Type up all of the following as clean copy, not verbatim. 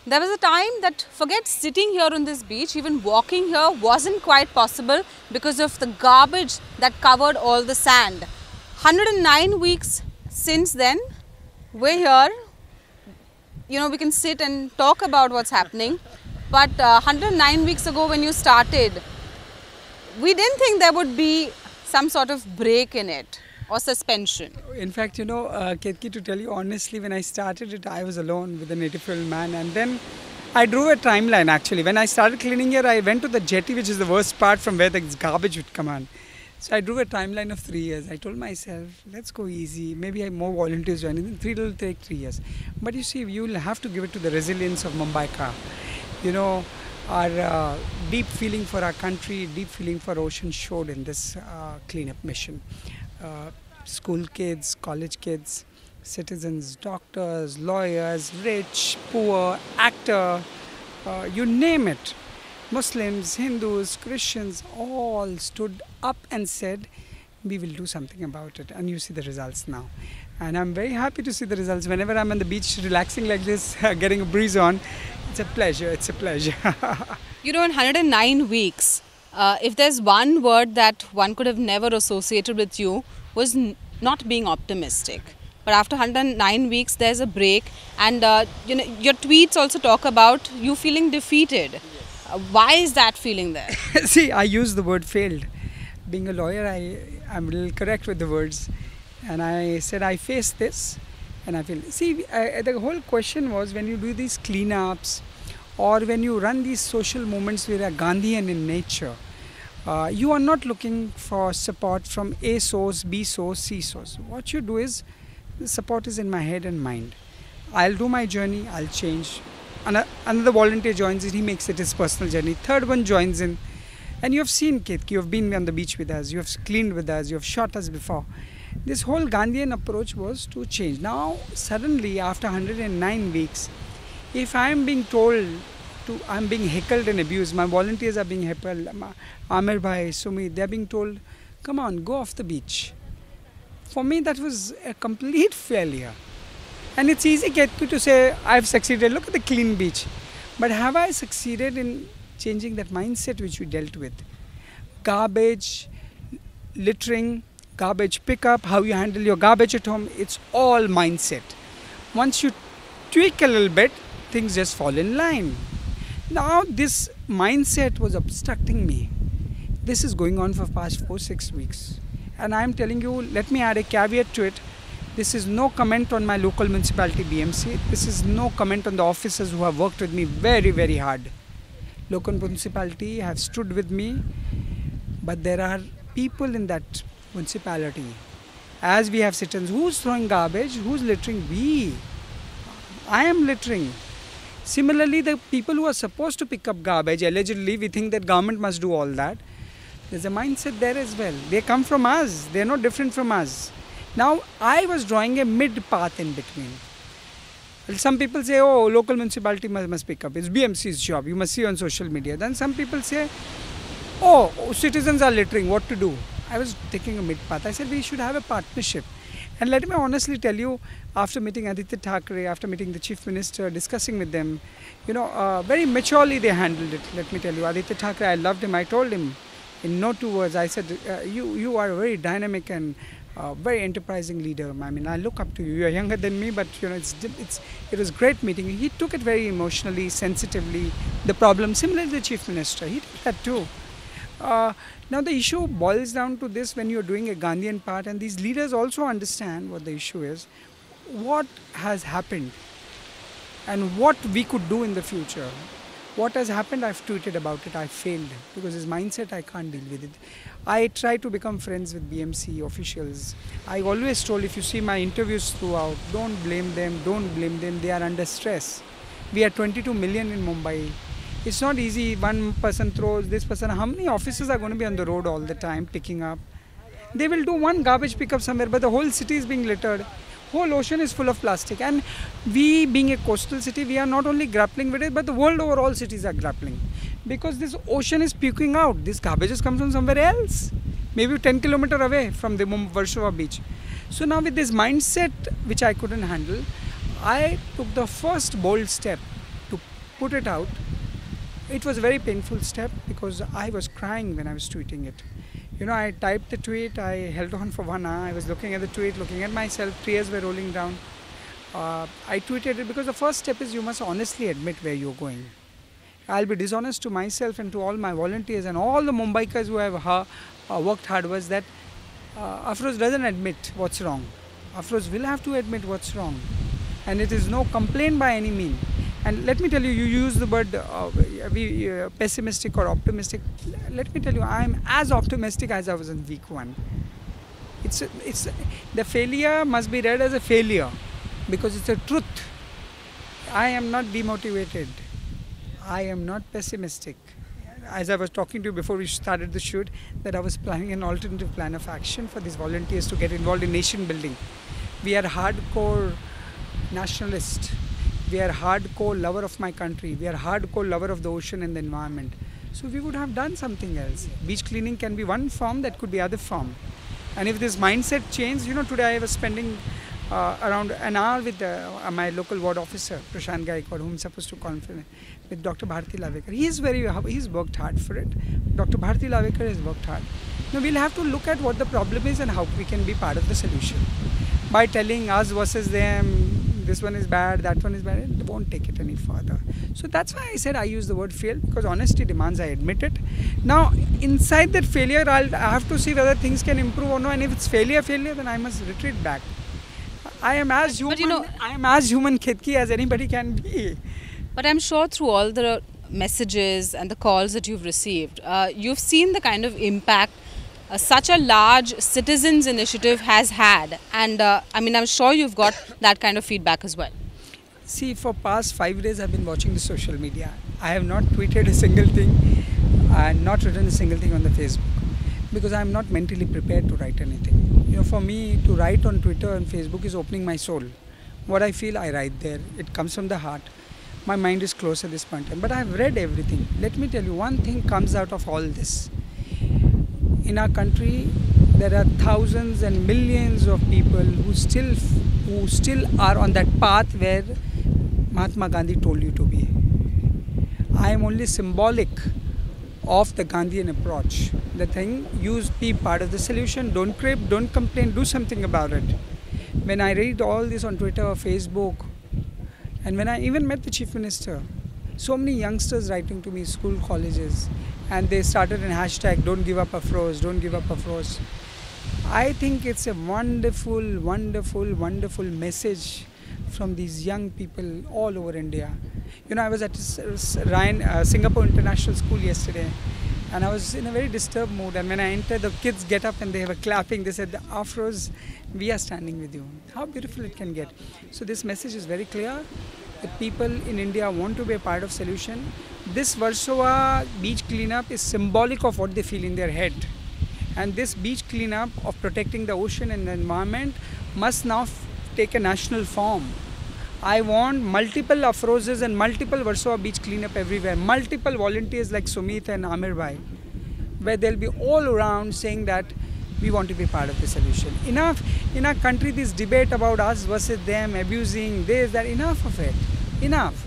There was a time that forget sitting here on this beach, even walking here wasn't quite possible because of the garbage that covered all the sand. 109 weeks since then, we're here. You know, we can sit and talk about what's happening. But 109 weeks ago when you started, we didn't think there would be some sort of break in it or suspension. In fact, Ketki, to tell you honestly, when I started it, I was alone with a native old man, and then I drew a timeline actually. When I started cleaning here, I went to the jetty, which is the worst part from where the garbage would come on. So I drew a timeline of 3 years. I told myself, let's go easy. Maybe I have more volunteers joining. It will take 3 years. But you see, you will have to give it to the resilience of Mumbaikar. Our deep feeling for our country, deep feeling for ocean showed in this cleanup mission. School kids, college kids, citizens, doctors, lawyers, rich, poor, actor, you name it. Muslims, Hindus, Christians all stood up and said, we will do something about it. And you see the results now. And I'm very happy to see the results. Whenever I'm on the beach relaxing like this, getting a breeze on, it's a pleasure, it's a pleasure. In 109 weeks, if there's one word that one could have never associated with you, was not being optimistic. But after 109 weeks, there's a break, and your tweets also talk about you feeling defeated. Why is that feeling there? See, I use the word failed. Being a lawyer, I'm a little correct with the words. And I said, I faced this and I failed. See, the whole question was when you do these cleanups or when you run these social movements where are Gandhian in nature, you are not looking for support from A source, B source, C source. What you do is, the support is in my head and mind. I'll do my journey, I'll change. Another volunteer joins in, he makes it his personal journey. Third one joins in. And you have seen, Ketki, you have been on the beach with us, you have cleaned with us, you have shot us before. This whole Gandhian approach was to change. Now, suddenly, after 109 weeks, if I am being told, I'm being heckled and abused, my volunteers are being heckled, Amir Bhai, Sumit, they are being told, come on, go off the beach. For me, that was a complete failure. And it's easy, Ketki, to say, I've succeeded, look at the clean beach. But have I succeeded in changing that mindset which we dealt with? Garbage, littering, garbage pickup, how you handle your garbage at home, it's all mindset. Once you tweak a little bit, things just fall in line. Now this mindset was obstructing me. This is going on for past 4-6 weeks. And I'm telling you, let me add a caveat to it. This is no comment on my local municipality BMC. This is no comment on the officers who have worked with me very, very hard. Local municipality have stood with me, but there are people in that municipality. As we have citizens, who's throwing garbage, who's littering? We. I am littering. Similarly, the people who are supposed to pick up garbage, allegedly, we think that government must do all that. There's a mindset there as well. They come from us. They're not different from us. Now, I was drawing a mid-path in between. Well, some people say, oh, local municipality must pick up. It's BMC's job. You must see on social media. Then some people say, oh, citizens are littering. What to do? I was taking a mid-path. I said, we should have a partnership. And let me honestly tell you, after meeting Aditya Thackeray, after meeting the Chief Minister, discussing with them, very maturely they handled it. Let me tell you, Aditya Thackeray, I loved him. I told him in no 2 words, I said, you are a very dynamic and very enterprising leader. I mean, I look up to you. You are younger than me, but it was great meeting. He took it very emotionally, sensitively. The problem, similarly the Chief Minister, he did that too. Now the issue boils down to this: when you're doing a Gandhian part, and these leaders also understand what the issue is, what has happened, and what we could do in the future. What has happened, I've tweeted about it, I failed because his mindset, I can't deal with it. I try to become friends with BMC officials. I always told, if you see my interviews throughout, don't blame them, they are under stress. We are 22 million in Mumbai. It's not easy, one person throws, this person, how many officers are going to be on the road all the time picking up? They will do one garbage pickup somewhere, but the whole city is being littered. Whole ocean is full of plastic, and we, being a coastal city, we are not only grappling with it, but the world over, all cities are grappling, because this ocean is puking out. This garbage has come from somewhere else, maybe 10 kilometers away from the Warsaw beach. So now with this mindset which I couldn't handle, I took the first bold step to put it out. It was a very painful step because I was crying when I was tweeting it. I typed the tweet, I held on for 1 hour, I was looking at the tweet, looking at myself, tears were rolling down. I tweeted it because the first step is you must honestly admit where you're going. I'll be dishonest to myself and to all my volunteers and all the Mumbaikars who have worked hard was that Afroz doesn't admit what's wrong. Afroz will have to admit what's wrong. And it is no complaint by any means. And let me tell you, you use the word pessimistic or optimistic. Let me tell you, I am as optimistic as I was in week 1. The failure must be read as a failure because it's a truth. I am not demotivated. I am not pessimistic. As I was talking to you before we started the shoot, that I was planning an alternative plan of action for these volunteers to get involved in nation building. We are hardcore nationalists. We are hardcore lover of my country. We are hardcore lover of the ocean and the environment. So we would have done something else. Beach cleaning can be one form, that could be other form. And if this mindset change, today I was spending around an hour with my local ward officer, Prashant Gaikwad, whom I'm supposed to conference with Dr. Bharti Lavekar. He's worked hard for it. Dr. Bharti Lavekar has worked hard. Now we'll have to look at what the problem is and how we can be part of the solution. By telling us versus them, this one is bad, that one is bad, it won't take it any further. So that's why I said I use the word fail, because honesty demands I admit it. Now, inside that failure, I have to see whether things can improve or not. And if it's failure, then I must retreat back. I am as human Ketki as anybody can be. But I'm sure through all the messages and the calls that you've received, you've seen the kind of impact such a large citizens initiative has had, and I'm sure you've got that kind of feedback as well. See, for past 5 days I've been watching the social media. I have not tweeted a single thing and not written a single thing on the Facebook because I'm not mentally prepared to write anything. For me to write on Twitter and Facebook is opening my soul. What I feel, I write there. It comes from the heart. My mind is closed at this point in time. But I've read everything. Let me tell you, one thing comes out of all this. In our country, there are thousands and millions of people who still are on that path where Mahatma Gandhi told you to be. I am only symbolic of the Gandhian approach. The thing, be part of the solution, don't crib, don't complain, do something about it. When I read all this on Twitter or Facebook, and when I even met the Chief Minister, so many youngsters writing to me, school, colleges, and they started an hashtag, don't give up Afroz, don't give up Afroz. I think it's a wonderful, wonderful, wonderful message from these young people all over India. I was at Singapore International School yesterday, and I was in a very disturbed mood, and when I entered, the kids get up and they were clapping. They said, Afroz, we are standing with you. How beautiful it can get. So this message is very clear. The people in India want to be a part of solution. This Warsaw beach cleanup is symbolic of what they feel in their head. And this beach cleanup of protecting the ocean and the environment must now take a national form. I want multiple Afrozes and multiple Warsaw beach cleanup everywhere. Multiple volunteers like Sumit and Amir Bhai, where they'll be all around saying that we want to be part of the solution. Enough in our country, this debate about us versus them, abusing this, that, enough of it. Enough.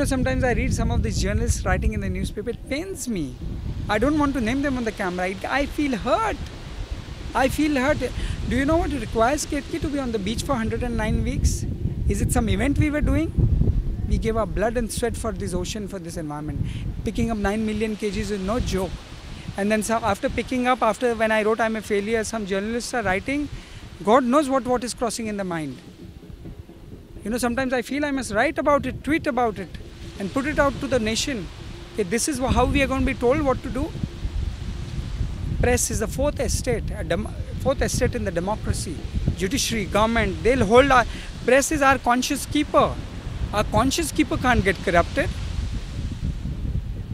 Sometimes I read some of these journalists writing in the newspaper, it pains me. I don't want to name them on the camera. I feel hurt. I feel hurt. Do you know what it requires, Ketki, to be on the beach for 109 weeks? Is it some event we were doing? We gave our blood and sweat for this ocean, for this environment. Picking up 9 million kgs is no joke. And then after picking up, when I wrote I'm a failure, some journalists are writing, God knows what is crossing in the mind. Sometimes I feel I must write about it, tweet about it, and put it out to the nation. Okay, this is how we are going to be told what to do. Press is the fourth estate in the democracy. Judiciary, government, they'll hold our... Press is our conscious keeper. Our conscious keeper can't get corrupted.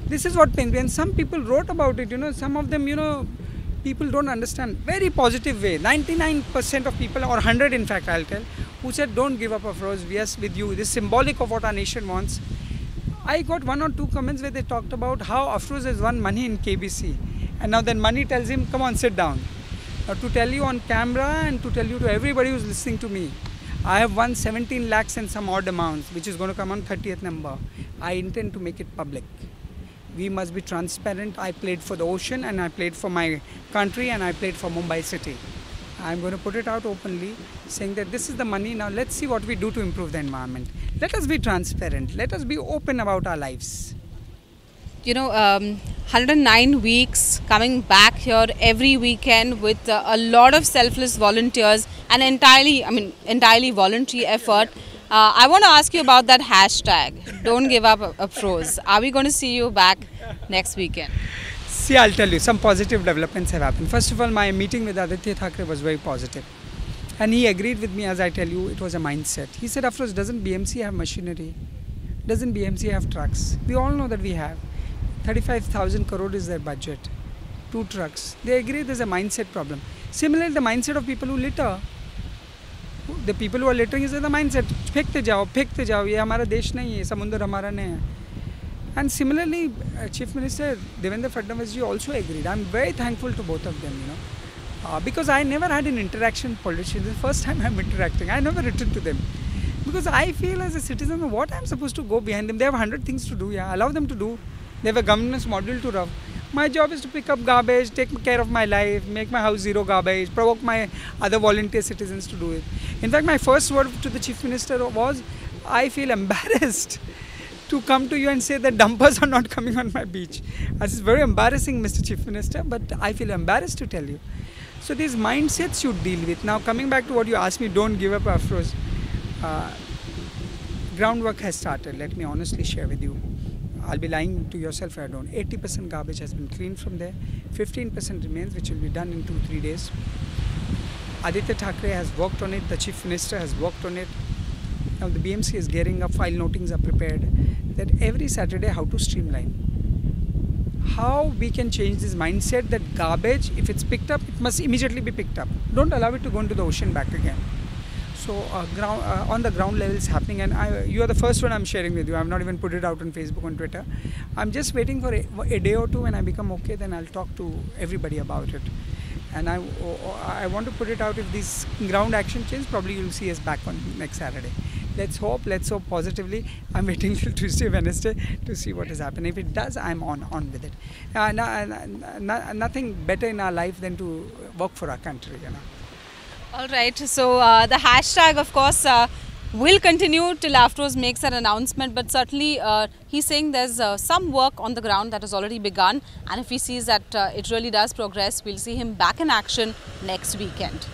This is what pains me. And some people wrote about it, some of them, people don't understand. Very positive way. 99% of people, or 100 in fact, I'll tell, who said, don't give up Afroz, we are with you. This is symbolic of what our nation wants. I got 1 or 2 comments where they talked about how Afroz has won money in KBC. And now then money tells him, come on, sit down. Now to tell you on camera and to tell you to everybody who's listening to me, I have won 17 lakhs and some odd amounts, which is going to come on 30th number. I intend to make it public. We must be transparent. I played for the ocean, and I played for my country, and I played for Mumbai city. I'm going to put it out openly, saying that this is the money. Now let's see what we do to improve the environment. Let us be transparent. Let us be open about our lives. 109 weeks coming back here every weekend with a lot of selfless volunteers and entirely voluntary effort. I want to ask you about that hashtag, don't give up Afroz. Are we going to see you back next weekend? See, I'll tell you, some positive developments have happened. First of all, my meeting with Aditya Thackeray was very positive. And he agreed with me, as I tell you, it was a mindset. He said, Afroz, doesn't BMC have machinery? Doesn't BMC have trucks? We all know that we have. 35,000 crore is their budget. 2 trucks. They agree there's a mindset problem. Similarly, the mindset of people who litter. The people who are littering is the mindset. फेंकते जाओ, ये हमारा देश नहीं है, समुद्र हमारा नहीं है. And similarly, Chief Minister Devendra Fadnavis ji also agreed. I'm very thankful to both of them, because I never had an interaction with politicians. The first time I'm interacting, I never written to them. Because I feel as a citizen, what I'm supposed to go behind them? They have 100 things to do, allow them to do. They have a governance model to run. My job is to pick up garbage, take care of my life, make my house zero garbage, provoke my other volunteer citizens to do it. In fact, my first word to the Chief Minister was, I feel embarrassed to come to you and say that dumpers are not coming on my beach. This is very embarrassing, Mr. Chief Minister, but I feel embarrassed to tell you. So these mindsets you deal with. Now coming back to what you asked me, don't give up Afroz. Groundwork has started, let me honestly share with you. I'll be lying to yourself if I don't. 80% garbage has been cleaned from there. 15% remains, which will be done in 2-3 days. Aditya Thackeray has worked on it. The Chief Minister has worked on it. Now the BMC is gearing up. File notings are prepared. That every Saturday, how to streamline. How we can change this mindset that garbage, if it's picked up, it must immediately be picked up. Don't allow it to go into the ocean back again. So on the ground level it's happening, and you are the first one I'm sharing with you. I've not even put it out on Facebook and Twitter. I'm just waiting for a day or two. When I become okay, then I'll talk to everybody about it. And I want to put it out. If this ground action change, probably you'll see us back on next Saturday. Let's hope positively. I'm waiting till Tuesday, Wednesday to see what is happening. If it does, I'm on with it. Nothing better in our life than to work for our country, All right, so the hashtag, of course, will continue till Afroz makes an announcement, but certainly he's saying there's some work on the ground that has already begun, and if he sees that it really does progress, we'll see him back in action next weekend.